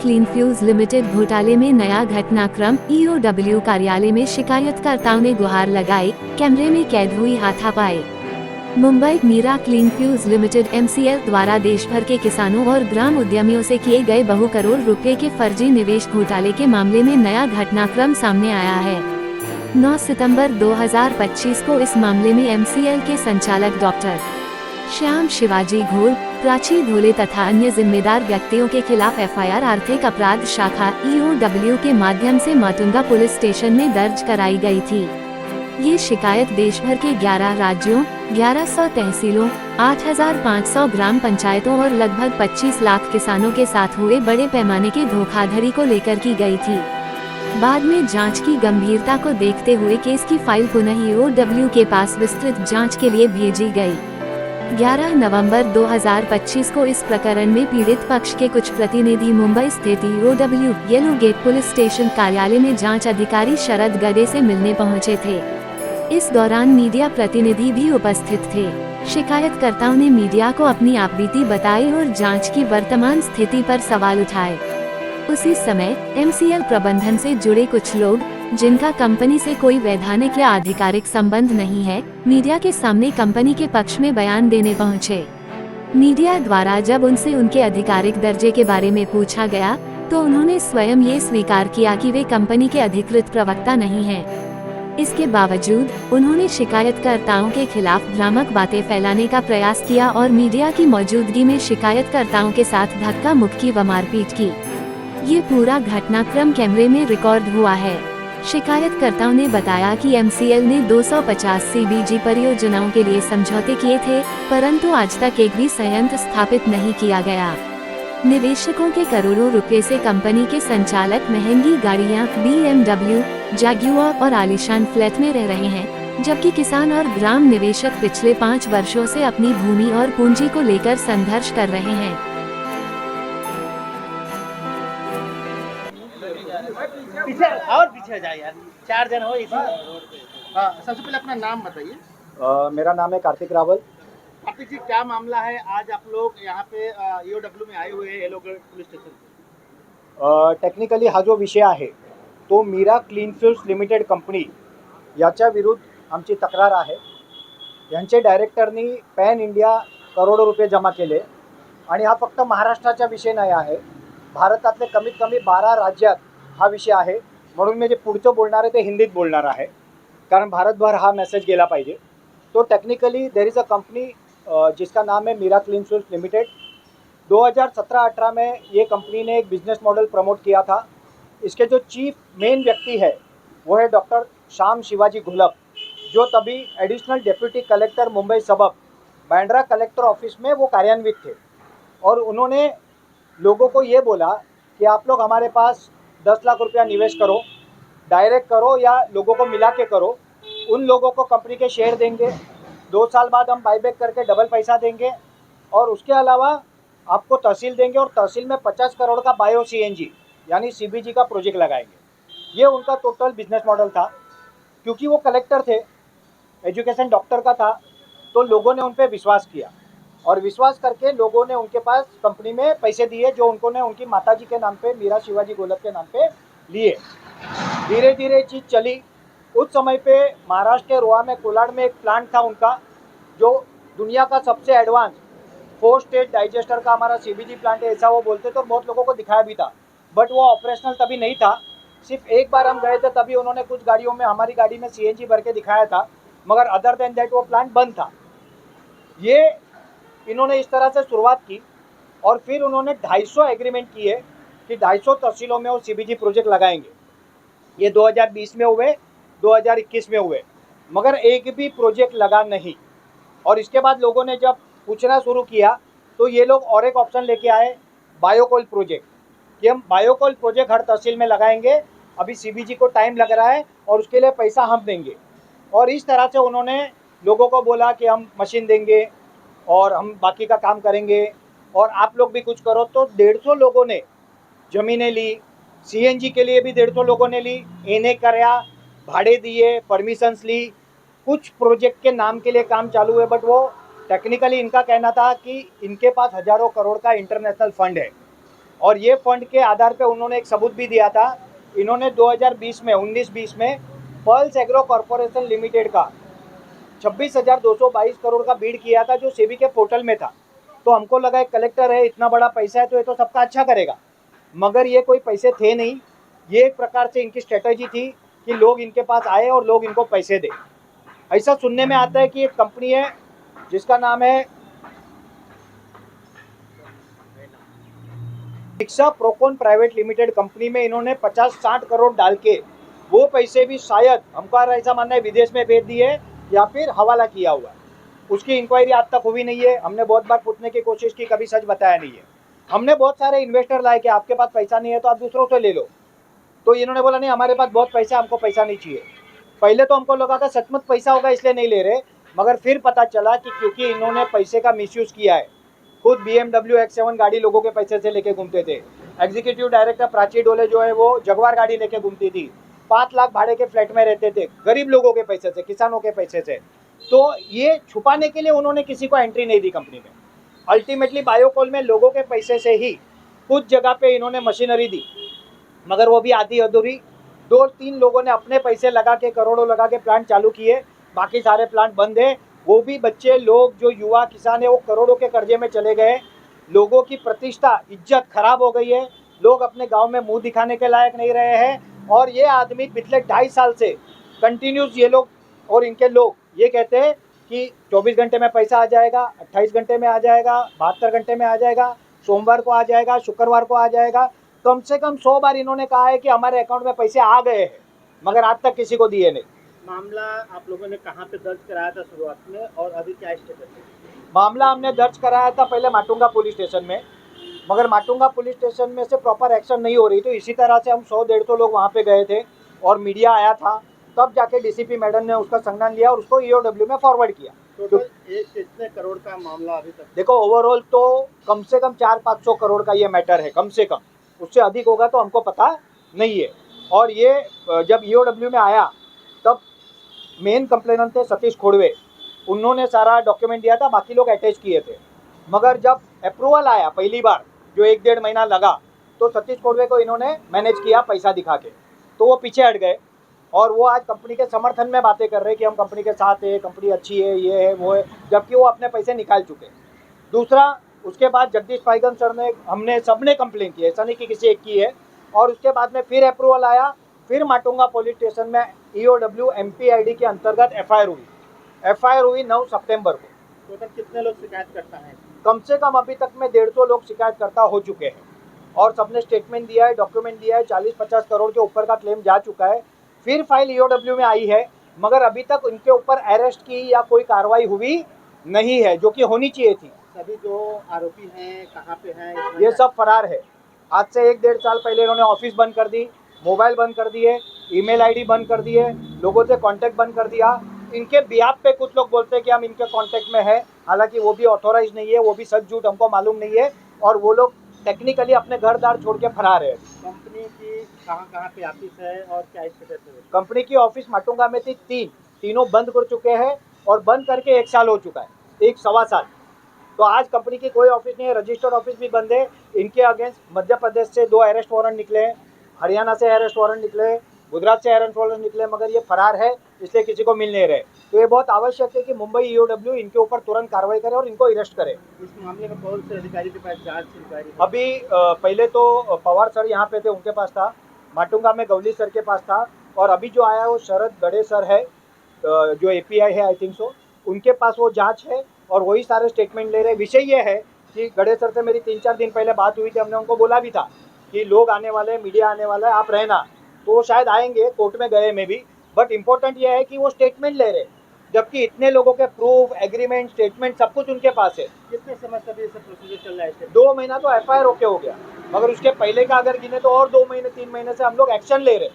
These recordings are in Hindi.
क्लीन फ्यूज लिमिटेड घोटाले में नया घटनाक्रम। ईओडब्ल्यू कार्यालय में शिकायतकर्ताओं ने गुहार लगाई, कैमरे में कैद हुई हाथापाई। Mumbai Mira clean fuels limited MCL द्वारा देश भर के किसानों और ग्राम उद्यमियों से किए गए बहु करोड़ रुपए के फर्जी निवेश घोटाले के मामले में नया घटनाक्रम सामने आया है। 9 सितंबर 2025 को इस मामले में MCL के संचालक डॉक्टर श्याम शिवाजी घोल, प्राची धोले तथा अन्य जिम्मेदार व्यक्तियों के खिलाफ FIR आर्थिक अपराध शाखा EOW के माध्यम से माटुंगा पुलिस स्टेशन में दर्ज कराई गई थी। ये शिकायत देश भर के 11 राज्यों, 1100 तहसीलों, 8500 ग्राम पंचायतों और लगभग 25 लाख किसानों के साथ हुए बड़े पैमाने के धोखाधड़ी को लेकर की गई थी। बाद में जांच की गंभीरता को देखते हुए केस की फाइल पुनः EOW के पास विस्तृत जांच के लिए भेजी गई। 11 नवंबर 2025 को इस प्रकरण में पीड़ित पक्ष के कुछ प्रतिनिधि मुंबई स्थित EOW yellow gate police station कार्यालय में जांच अधिकारी शरद गडे से मिलने पहुंचे थे। इस दौरान मीडिया प्रतिनिधि भी उपस्थित थे। शिकायतकर्ताओं ने मीडिया को अपनी आपबीती बताई और जांच की वर्तमान स्थिति पर सवाल उठाए। उसी समय MCL प्रबंधन से जुड़े कुछ लोग, जिनका कंपनी से कोई वैधानिक या आधिकारिक संबंध नहीं है, मीडिया के सामने कंपनी के पक्ष में बयान देने पहुंचे। मीडिया द्वारा जब उनसे उनके आधिकारिक दर्जे के बारे में पूछा गया, तो उन्होंने स्वयं ये स्वीकार किया कि वे कंपनी के अधिकृत प्रवक्ता नहीं हैं। इसके बावजूद उन्होंने शिकायतकर्ताओं के खिलाफ भ्रामक बातें फैलाने का प्रयास किया और मीडिया की मौजूदगी में शिकायतकर्ताओं के साथ धक्का मुक्की व मारपीट की। ये पूरा घटनाक्रम कैमरे में रिकॉर्ड हुआ है। शिकायतकर्ताओं ने बताया कि MCL ने 250 CBG परियोजनाओं के लिए समझौते किए थे, परंतु आज तक एक भी संयंत्र स्थापित नहीं किया गया। निवेशकों के करोड़ों रुपए से कंपनी के संचालक महंगी गाड़ियां, BMW, जैगुआर और आलीशान फ्लैट में रह रहे हैं, जबकि किसान और ग्राम निवेशक पिछले 5 वर्षों से अपनी भूमि और पूंजी को लेकर संघर्ष कर रहे हैं। पीछे जाए यार, 4 जन हो इसी। हाँ, सबसे पहले अपना नाम बताइए। मेरा नाम है कार्तिक रावल। कार्तिक जी, क्या मामला है? आज आप लोग यहाँ पे EOW में आए हुए हैं, yellow gate police station. Technically हा जो विषय आहे तो Mira clean fuels limited company याच्या विरुद्ध आमची तक्रार आहे। यांचे डायरेक्टरनी पॅन इंडिया करोडो रुपये जमा केले आणि हा फक्त महाराष्ट्राचा विषय नाही आहे, भारतातले कमीत कमी 12 राज्यात हा विषय आहे। म्हणून मी जे पुढचं बोलणार आहे ते हिंदीत बोलणार आहे, कारण भारतभर हा मेसेज गेला पाहिजे। तो technically there is a company जिसका नाम है मीरा क्लीन फ्यूज लिमिटेड। 2017-18 में ये कंपनी ने एक बिजनेस मॉडल प्रमोट किया था। इसके जो चीफ मेन व्यक्ति है वो है डॉक्टर श्याम शिवाजी घोलप, जो तभी एडिशनल डेप्यूटी कलेक्टर मुंबई सबब बांद्रा कलेक्टर ऑफिस में वो कार्यान्वित थे। और उन्होंने लोगों को ये बोला कि आप लोग हमारे पास 10 लाख रुपया निवेश करो, डायरेक्ट करो या लोगों को मिला के करो। उन लोगों को कंपनी के शेयर देंगे, 2 साल बाद हम बाईबैक करके डबल पैसा देंगे, और उसके अलावा आपको तहसील देंगे और तहसील में 50 करोड़ का बायो CNG यानी CBG का प्रोजेक्ट लगाएंगे। ये उनका टोटल बिजनेस मॉडल था। क्योंकि वो कलेक्टर थे, एजुकेशन डॉक्टर का था, तो लोगों ने उन पर विश्वास किया और विश्वास करके लोगों ने उनके पास कंपनी में पैसे दिए, जो उन्होंने उनकी माताजी के नाम पे, मीरा शिवाजी घोलप के नाम पे लिए। धीरे धीरे चीज़ चली। उस समय पे महाराष्ट्र के रोहा में, कोलाड में एक प्लांट था उनका, जो दुनिया का सबसे एडवांस 4 स्टेज डाइजेस्टर का हमारा CBG प्लांट है, ऐसा वो बोलते थे और बहुत लोगों को दिखाया भी था। बट वो ऑपरेशनल तभी नहीं था। सिर्फ एक बार हम गए थे, तभी उन्होंने कुछ गाड़ियों में, हमारी गाड़ी में CNG भर के दिखाया था, मगर अदर देन दैट वो प्लांट बंद था। ये इन्होंने इस तरह से शुरुआत की और फिर उन्होंने 250 एग्रीमेंट किए कि 250 तहसीलों में वो CBG प्रोजेक्ट लगाएंगे। ये 2020 में हुए, 2021 में हुए, मगर एक भी प्रोजेक्ट लगा नहीं। और इसके बाद लोगों ने जब पूछना शुरू किया तो ये लोग और एक ऑप्शन लेके आए, बायोकोल प्रोजेक्ट, कि हम बायोकोल प्रोजेक्ट हर तहसील में लगाएंगे। अभी CBG को टाइम लग रहा है और उसके लिए पैसा हम देंगे। और इस तरह से उन्होंने लोगों को बोला कि हम मशीन देंगे और हम बाकी का काम करेंगे और आप लोग भी कुछ करो। तो 150 लोगों ने ज़मीनें ली, CNG के लिए भी 150 लोगों ने ली, एनए कराया, भाड़े दिए, परमिशंस ली, कुछ प्रोजेक्ट के नाम के लिए काम चालू है। बट वो टेक्निकली इनका कहना था कि इनके पास हज़ारों करोड़ का इंटरनेशनल फंड है और ये फंड के आधार पे उन्होंने एक सबूत भी दिया था। इन्होंने 2020 में 19-20 में पर्ल्स एग्रो कॉरपोरेशन लिमिटेड का 26,222 करोड़ का बीड किया था, जो सेबी के पोर्टल में था। तो हमको लगा एक कलेक्टर है, इतना बड़ा पैसा है तो ये तो सबका अच्छा करेगा, मगर ये कोई पैसे थे नहीं। ये एक प्रकार से इनकी स्ट्रेटजी थी कि लोग इनके पास आए और लोग इनको पैसे दे। ऐसा सुनने में आता है कि एक कंपनी है जिसका नाम है शिक्षा प्रोकॉन प्राइवेट लिमिटेड कंपनी में इन्होंने 50-60 करोड़ डाल के वो पैसे भी शायद हमको ऐसा मानना है विदेश में भेज दिए या फिर हवाला किया हुआ। उसकी इंक्वायरी आज तक हुई नहीं है। हमने बहुत बार पूछने की कोशिश की, कभी सच बताया नहीं है। हमने बहुत सारे इन्वेस्टर लाए कि आपके पास पैसा नहीं है तो आप दूसरों से ले लो, तो इन्होंने बोला नहीं हमारे पास बहुत पैसा है, हमको पैसा नहीं चाहिए। पहले तो हमको लगा था सचमुच पैसा होगा इसलिए नहीं ले रहे, मगर फिर पता चला कि क्योंकि इन्होंने पैसे का मिसयूज किया है। खुद BMW X7 गाड़ी लोगों के पैसे से लेके घूमते थे। एग्जीक्यूटिव डायरेक्टर प्राची डोले जो है वो जगवार गाड़ी लेके घूमती थी। 5 लाख भाड़े के फ्लैट में रहते थे, गरीब लोगों के पैसे से, किसानों के पैसे से। तो ये छुपाने के लिए उन्होंने किसी को एंट्री नहीं दी कंपनी में। अल्टीमेटली बायोकोल में लोगों के पैसे से ही कुछ जगह पे इन्होंने मशीनरी दी, मगर वो भी आधी अधूरी। 2-3 लोगों ने अपने पैसे लगा के, करोड़ों लगा के प्लांट चालू किए, बाकी सारे प्लांट बंद है। वो भी बच्चे लोग जो युवा किसान है वो करोड़ों के कर्जे में चले गए। लोगों की प्रतिष्ठा, इज्जत खराब हो गई है। लोग अपने गांव में मुंह दिखाने के लायक नहीं रहे हैं। और ये आदमी पिछले 2.5 साल से कंटिन्यूस, ये लोग और इनके लोग ये कहते हैं कि 24 घंटे में पैसा आ जाएगा, 28 घंटे में आ जाएगा, 72 घंटे में आ जाएगा, सोमवार को आ जाएगा, शुक्रवार को आ जाएगा। कम से कम 100 बार इन्होंने कहा है कि हमारे अकाउंट में पैसे आ गए हैं, मगर आज तक किसी को दिए नहीं। मामला आप लोगों ने कहाँ पे दर्ज कराया था शुरुआत में, और अभी क्या स्टेटस है? मामला हमने दर्ज कराया था पहले माटुंगा पुलिस स्टेशन में, मगर माटुंगा पुलिस स्टेशन में से प्रॉपर एक्शन नहीं हो रही। तो इसी तरह से हम 100-150 लोग वहाँ पे गए थे और मीडिया आया था, तब जाके DCP मैडम ने उसका संज्ञान लिया और उसको EOW में फॉरवर्ड किया। टोटल कितने करोड़ का मामला अभी तक? देखो, ओवरऑल तो कम से कम 400-500 करोड़ का ये मैटर है, कम से कम। उससे अधिक होगा तो हमको पता नहीं है। और ये जब EOW में आया तब मेन कंप्लेनेंट थे सतीश खोड़वे, उन्होंने सारा डॉक्यूमेंट दिया था, बाकी लोग अटैच किए थे। मगर जब अप्रूवल आया पहली बार, जो 1-1.5 महीना लगा, तो सतीश खोड़वे को इन्होंने मैनेज किया पैसा दिखा के, तो वो पीछे हट गए। और वो आज कंपनी के समर्थन में बातें कर रहे हैं कि हम कंपनी के साथ है, कंपनी अच्छी है, ये है वो है, जबकि वो अपने पैसे निकाल चुके। दूसरा, उसके बाद जगदीश पाइगन सर ने, हमने सबने कंप्लेन की है, ऐसा नहीं कि किसी एक की है। और उसके बाद में फिर अप्रूवल आया, फिर माटुंगा पुलिस स्टेशन में EOW MPID के अंतर्गत FIR हुई 9 सितंबर को। टोटल कितने लोग शिकायत करता है? कम से कम अभी तक में 150 लोग शिकायतकर्ता हो चुके हैं और सबने स्टेटमेंट दिया है, डॉक्यूमेंट दिया है। 40-50 करोड़ के ऊपर का क्लेम जा चुका है। फिर फाइल EOW में आई है, मगर अभी तक उनके ऊपर अरेस्ट की या कोई कार्रवाई हुई नहीं है, जो कि होनी चाहिए थी। सभी जो आरोपी हैं कहाँ पे हैं? ये सब फरार है। आज से 1-1.5 साल पहले इन्होंने ऑफिस बंद कर दी, मोबाइल बंद कर दिए, ईमेल आईडी बंद कर दिए, लोगों से कांटेक्ट बंद कर दिया। इनके बिहाफ पे कुछ लोग बोलते हैं कि हम इनके कांटेक्ट में है, हालांकि वो भी ऑथोराइज नहीं है, वो भी सच झूठ हमको मालूम नहीं है। और वो लोग टेक्निकली अपने घर दार छोड़ के फरार है। कंपनी की कहाँ पे ऑफिस है और क्या स्टेटस है? कंपनी की ऑफिस माटुंगा में थी, तीनों बंद कर चुके हैं और बंद करके 1 साल हो चुका है, 1-1.25 साल। तो आज कंपनी की कोई ऑफिस नहीं है, रजिस्टर्ड ऑफिस भी बंद है। इनके अगेंस्ट मध्य प्रदेश से 2 अरेस्ट वारंट निकले हैं, हरियाणा से अरेस्ट वारंट निकले, गुजरात से अरेस्ट वारंट निकले, मगर ये फरार है, इसलिए किसी को मिल नहीं रहे। तो ये बहुत आवश्यक है कि मुंबई EOW इनके ऊपर तुरंत कार्रवाई करे और इनको अरेस्ट करे। इस मामले में कौन से अधिकारी के पास जांच इंक्वायरी? अभी पहले तो पवार सर यहाँ पे थे, उनके पास था। माटुंगा में गवली सर के पास था। और अभी जो आया वो शरद गड़े सर है, जो API है आई थिंक सो, उनके पास वो जांच है और वही सारे स्टेटमेंट ले रहे। विषय ये है कि गड़े सर से मेरी 3-4 दिन पहले बात हुई थी। हमने उनको बोला भी था कि लोग आने वाले हैं, मीडिया आने वाला है, आप रहना। तो वो शायद आएंगे, कोर्ट में गए में भी, बट इम्पोर्टेंट ये है कि वो स्टेटमेंट ले रहे, जबकि इतने लोगों के प्रूफ, एग्रीमेंट, स्टेटमेंट सब कुछ उनके पास है। कितने समय से ये सब प्रोसीजर चल रहा है? 2 महीना तो FIR ओके हो गया, मगर उसके पहले का अगर गिने तो और 2 महीने 3 महीने से हम लोग एक्शन ले रहे।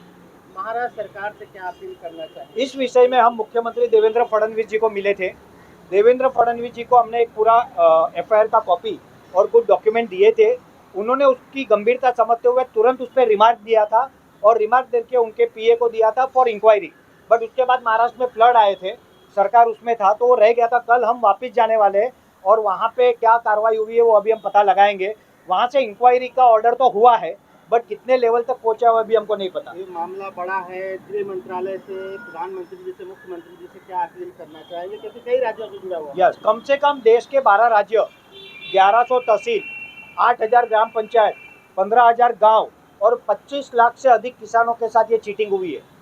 महाराष्ट्र सरकार से क्या अपील करना चाहिए? इस विषय में हम मुख्यमंत्री देवेंद्र फडणवीस जी को मिले थे। देवेंद्र फडणवीस जी को हमने एक पूरा FIR का कॉपी और कुछ डॉक्यूमेंट दिए थे। उन्होंने उसकी गंभीरता समझते हुए तुरंत उस पर रिमार्क दिया था और रिमार्क देके उनके PA को दिया था फॉर इंक्वायरी। बट उसके बाद महाराष्ट्र में फ्लड आए थे, सरकार उसमें था, तो वो रह गया था। कल हम वापस जाने वाले हैं और वहाँ पे क्या कार्रवाई हुई है वो अभी हम पता लगाएंगे। वहाँ से इंक्वायरी का ऑर्डर तो हुआ है, बट कितने लेवल तक पहुंचा हुआ अभी हमको नहीं पता। ये मामला बड़ा है, गृह मंत्रालय से प्रधानमंत्री जी से मुख्यमंत्री जी से क्या अपील करना चाहेंगे, क्योंकि कई राज्यों से जुड़ा हुआ है। यस, कम से कम देश के 12 राज्य, 1100 तहसील, 8000 ग्राम पंचायत, 15,000 गांव और 25 लाख से अधिक किसानों के साथ ये चीटिंग हुई है।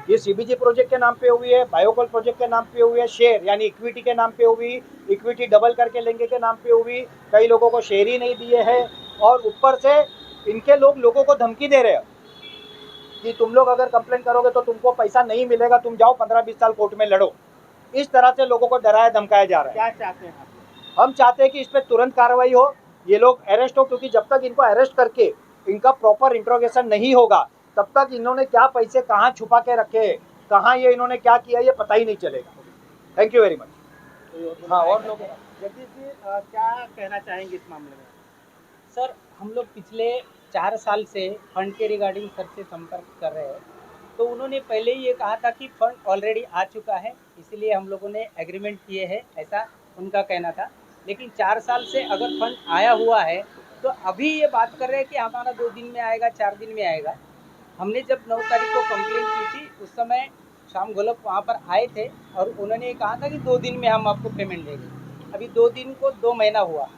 ये सीबीजी प्रोजेक्ट के नाम पे हुई है, बायोकोल प्रोजेक्ट के नाम पे हुई है, शेयर यानी इक्विटी के नाम पे हुई, इक्विटी डबल करके लेंगे के नाम पे हुई, कई लोगों को शेयर ही नहीं दिए हैं, और ऊपर से इनके लोगों को धमकी दे रहे हैं कि तुम लोग अगर कंप्लेन करोगे तो तुमको पैसा नहीं मिलेगा, तुम जाओ 15-20 साल कोर्ट में लड़ो। इस तरह से लोगों को डराया धमकाया जा रहा है। क्या चाहते हैं आप? हम चाहते हैं कि इस पर तुरंत कार्रवाई हो, ये लोग अरेस्ट हो, क्योंकि जब तक इनको अरेस्ट करके इनका प्रॉपर इंट्रोगेशन नहीं होगा तब तक इन्होंने क्या पैसे कहाँ छुपा के रखे, कहाँ ये इन्होंने क्या किया, ये पता ही नहीं चलेगा। Thank you very much. हाँ, और लोग जगदीश जी क्या कहना चाहेंगे इस मामले में? सर, हम लोग पिछले 4 साल से फंड के रिगार्डिंग सर से संपर्क कर रहे हैं, तो उन्होंने पहले ही ये कहा था कि फंड ऑलरेडी आ चुका है, इसलिए हम लोगों ने एग्रीमेंट किए हैं, ऐसा उनका कहना था। लेकिन 4 साल से अगर फंड आया हुआ है तो अभी ये बात कर रहे हैं कि हमारा 2 दिन में आएगा, 4 दिन में आएगा। हमने जब 9 तारीख को कंप्लेंट की थी, उस समय श्याम गोलप वहाँ पर आए थे और उन्होंने कहा था कि 2 दिन में हम आपको पेमेंट देंगे। अभी 2 दिन को 2 महीना हुआ,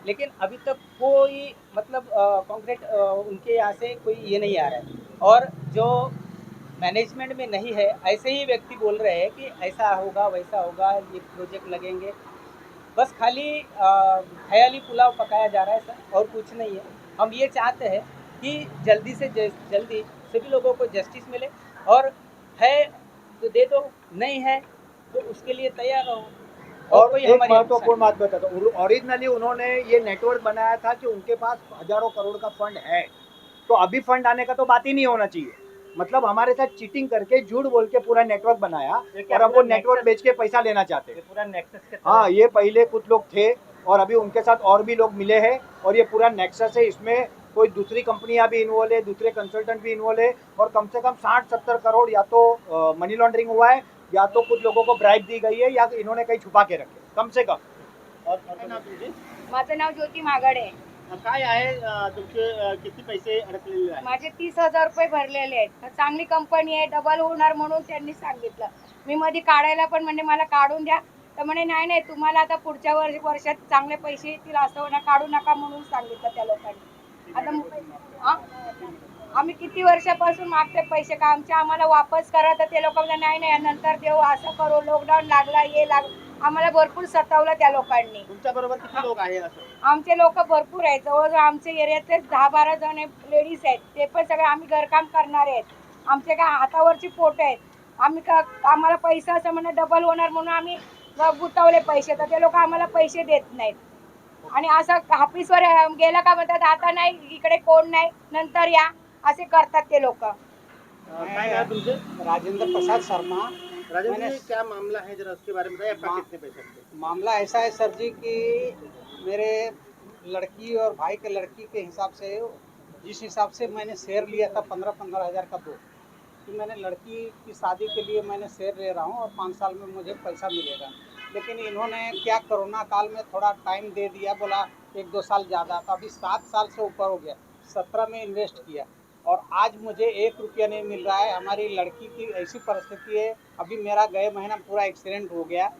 लेकिन अभी तक कोई मतलब कॉन्क्रीट उनके यहाँ से कोई ये नहीं आ रहा है। और जो मैनेजमेंट में नहीं है, ऐसे ही व्यक्ति बोल रहे हैं कि ऐसा होगा, वैसा होगा, ये प्रोजेक्ट लगेंगे। बस खाली ख़याली पुलाव पकाया जा रहा है सर, और कुछ नहीं है। हम ये चाहते हैं कि जल्दी से जल्दी सभी लोगों को जस्टिस मिले, और है तो दे दो, नहीं है तो उसके लिए तैयार रहो। और कोई एक हमारी महत्वपूर्ण बात बताता हूँ, ओरिजिनली उन्होंने ये नेटवर्क बनाया था कि उनके पास हजारों करोड़ का फंड है, तो अभी फंड आने का तो बात ही नहीं होना चाहिए। मतलब हमारे साथ चीटिंग करके झूठ बोल के पूरा नेटवर्क बनाया और अब वो नेटवर्क बेच के पैसा लेना चाहते हैं। पूरा नेक्सस के हाँ, ये पहले कुछ लोग थे और अभी उनके साथ और भी लोग मिले हैं, और ये पूरा नेक्सस है। इसमें कोई दूसरी कंपनियां भी इन्वॉल्व है, दूसरे कंसल्टेंट भी इन्वॉल्व है, और कम से कम 60-70 करोड़ या तो मनी लॉन्ड्रिंग हुआ है, या तो कुछ लोगों को ब्राइब दी गई है, या इन्होंने कहीं छुपा के रखे, कम से कम। और नाव तुझे? माझं नाव ज्योती मागाडे. काय आहे तुमचे किती पैसे अडकलेले आहेत? माझे 30,000 रुपये भरलेले आहेत. चांगली कंपनी आहे, डबल होणार म्हणून त्यांनी सांगितलं. मी मध्ये काढायला पण म्हणजे मला काढून द्या, तर म्हणे नाही नाही तुम्हाला आता पुढच्या वर्षात चांगले पैसे येतील, असं ना काढू नका म्हणून सांगितलं त्या लोकांनी. आता आम्ही किती वर्षापासून मागते पैसे, का आम्हाला वापस करा, तर ते लोक म्हणले नाही नाही नंतर देऊ, असं करू, लॉकडाऊन लागला, हे आम्हाला भरपूर सतावलं त्या लोकांनी. तुमच्या बरोबर किती लोक आहे असं? आमचे लोक भरपूर आहेत, जवळजवळ आमच्या एरियातले 10-12 जण लेडीज आहेत, ते पण सगळे आम्ही घरकाम करणारे आहेत. आमचे काय हातावरची पोट आहेत. आम्हाला पैसा असं म्हणणं डबल होणार म्हणून आम्ही गुंतवले पैसे, तर ते लोक आम्हाला पैसे देत नाहीत. आणि असं ऑफिसवर गेलं का म्हणतात आता नाही, इकडे कोण नाही, नंतर या, असे करतात ते लोक. काय आहे तुमचे? राजेंद्र प्रसाद शर्मा। राजेंद्र जी, क्या मामला है, जरा उसके बारे में बताइए। आपका कितने पैसे थे? मामला ऐसा है सर जी कि मेरे लड़की और भाई के लड़की के हिसाब से, जिस हिसाब से मैंने शेयर लिया था 15-15 हज़ार का 2, कि मैंने लड़की की शादी के लिए मैंने शेयर ले रहा हूँ और 5 साल में मुझे पैसा मिलेगा। लेकिन इन्होंने क्या कोरोना काल में थोड़ा टाइम दे दिया, बोला 1-2 साल ज़्यादा, तो अभी 7 साल से ऊपर हो गया। 17 में इन्वेस्ट किया और आज मुझे 1 रुपया नहीं मिल रहा है। हमारी लड़की की ऐसी परिस्थिति है, अभी मेरा गए महीना पूरा एक्सीडेंट हो गया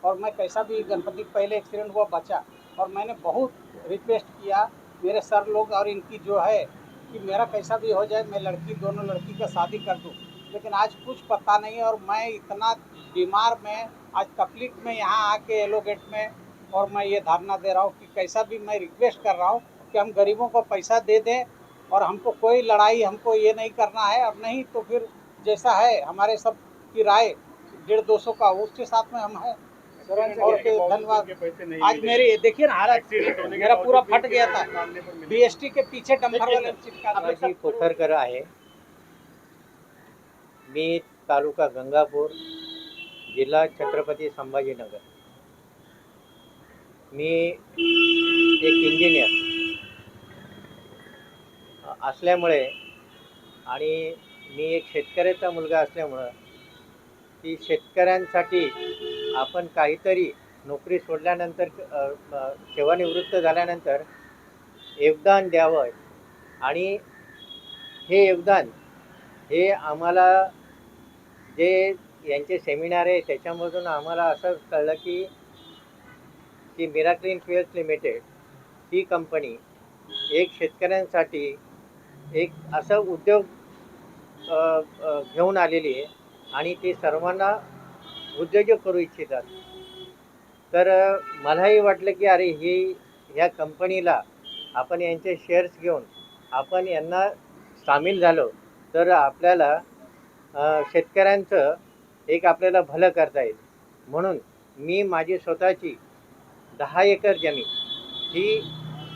और मैं कैसा भी गणपति पहले एक्सीडेंट हुआ बचा, और मैंने बहुत रिक्वेस्ट किया मेरे सर लोग और इनकी जो है कि मेरा कैसा भी हो जाए, मैं दोनों लड़की का शादी कर दूं, लेकिन आज कुछ पता नहीं। और मैं इतना बीमार, मैं आज तकलीफ में यहाँ आके येलो गेट में, और मैं ये धारणा दे रहा हूँ कि कैसा भी मैं रिक्वेस्ट कर रहा हूँ कि हम गरीबों को पैसा दे दें, और हमको कोई लड़ाई हमको ये नहीं करना है, और नहीं तो फिर जैसा है हमारे सब की राय 150-200 का, उसके साथ में हम हैं। और धन्यवाद। आज मेरी देखिए ना हालत, मेरा पूरा फट गया था, बीएसटी के पीछे डंपर वाले शिवाजी खोखरकर आहे। मी तालुका गंगापूर, जिल्हा छत्रपती संभाजीनगर। मी एक इंजिनियर असल्यामुळे आणि मी एक शेतकऱ्याचा मुलगा असल्यामुळं की शेतकऱ्यांसाठी आपण काहीतरी नोकरी सोडल्यानंतर सेवानिवृत्त झाल्यानंतर योगदान द्यावं आणि हे योगदान हे आम्हाला जे यांचे सेमिनार आहे त्याच्यामधून आम्हाला असं कळलं की मिराक्लीन फ्युएल्स लिमिटेड ही कंपनी एक शेतकऱ्यांसाठी एक असं उद्योग घेऊन आलेली आहे आणि ते सर्वांना उद्योजक करू इच्छितात. तर मलाही वाटलं की अरे ह्या कंपनीला आपण यांचे शेअर्स घेऊन आपण यांना सामील झालो तर आपल्याला शेतकऱ्यांचं एक आपल्याला भलं करता येईल. म्हणून मी माझी स्वतःची 10 एकर जमीन ही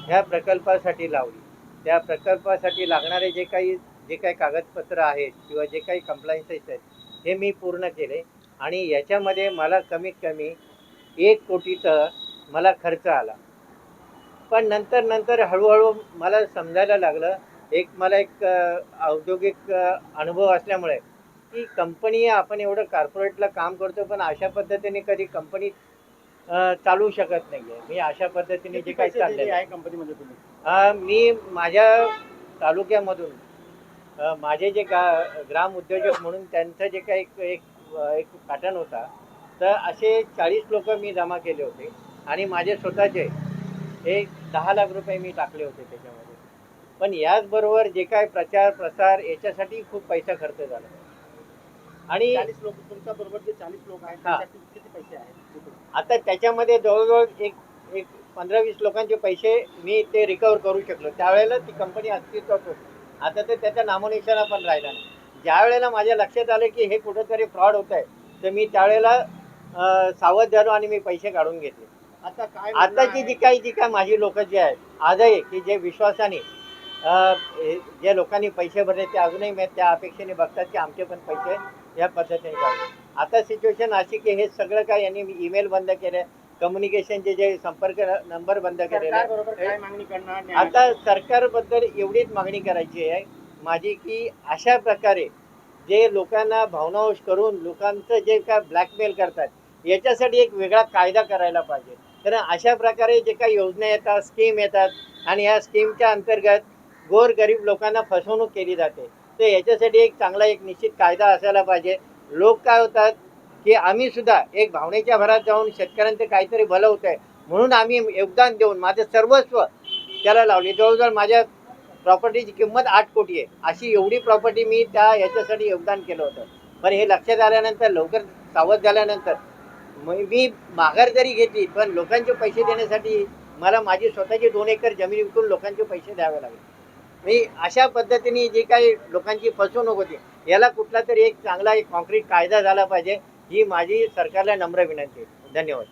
ह्या प्रकल्पासाठी लावली. त्या प्रकल्पासाठी लागणारे जे काही कागदपत्र आहेत किंवा जे काही कंप्लायन्सेस आहेत हे मी पूर्ण केले आणि याच्यामध्ये मला कमीत कमी 1 कोटीचा मला खर्च आला. पण नंतर हळूहळू मला समजायला लागलं, मला एक औद्योगिक अनुभव असल्यामुळे की कंपनी आपण एवढं कॉर्पोरेटला काम करतो पण अशा पद्धतीने कधी कंपनी चालू शकत नाही आहे. मी अशा पद्धतीने जे काही चाललेलं आहे कंपनीमध्ये तुम्ही मी माझ्या तालुक्यामधून माझे जे ग्राम उद्योजक म्हणून त्यांचं जे काही एक पॅटर्न होता तर असे 40 लोक मी जमा केले होते आणि माझे स्वतःचे एक 10 लाख रुपये मी टाकले होते त्याच्यामध्ये. पण याचबरोबर जे काय प्रचार प्रसार याच्यासाठी खूप पैसा खर्च झाला आणि 40 लोक तुमच्या बरोबर जे 40 लोक आहेत हा. त्यासाठी किती पैसे आहेत? आता त्याच्यामध्ये जवळजवळ एक 15-20 लोकांचे पैसे मी ते रिकवर करू शकलो. त्यावेळेला ती कंपनी अस्तित्वात होती. आता तर त्याचा नामोनिशाणा पण राहिला नाही. ज्या वेळेला माझ्या लक्षात आलं की हे कुठंतरी फ्रॉड होत आहे तर मी त्यावेळेला सावध झालो आणि मी पैसे काढून घेतले. आता काय आताची जी काही माझी लोक जे आहेत आजही की जे विश्वासाने जे लोकांनी पैसे भरले ते अजूनही त्या अपेक्षेने बघतात की आमचे पण पैसे या पद्धतीने काढू. आता सिच्युएशन अशी की हे सगळं काय यांनी ईमेल बंद केले, कम्युनिकेशनचे जे संपर्क नंबर बंद केलेले. सरकारबरोबर काय मागणी करणार? आता सरकारबद्दल एवढीच मागणी करायची आहे माझी की अशा प्रकारे जे लोकांना भावनावश करून लोकांचं जे काय ब्लॅकमेल करतात याच्यासाठी एक वेगळा कायदा करायला पाहिजे. कारण अशा प्रकारे जे काही योजना येतात, स्कीम येतात आणि या स्कीमच्या अंतर्गत गोरगरीब लोकांना फसवणूक केली जाते. तर याच्यासाठी एक चांगला एक निश्चित कायदा असायला पाहिजे. लोक काय होतात की आम्ही सुद्धा एक भावनेच्या भरात जाऊन शेतकऱ्यांचं काहीतरी भलं होत आहे म्हणून आम्ही योगदान देऊन माझं सर्वस्व त्याला लावले. जवळजवळ माझ्या प्रॉपर्टीची किंमत 8 कोटी आहे. अशी एवढी प्रॉपर्टी मी याच्यासाठी योगदान केलं होतं. पण हे लक्षात आल्यानंतर लवकर सावध झाल्यानंतर मी माघार जरी घेतली पण लोकांचे पैसे देण्यासाठी मला माझी स्वतःची 2 एकर जमीन विकून लोकांचे पैसे द्यावे लागले. मी अशा पद्धतीने जी काही लोकांची फसवणूक होती याला कुठला तरी एक चांगला एक कॉन्क्रीट कायदा झाला पाहिजे ही माझी सरकारला नम्र विनंती आहे. धन्यवाद.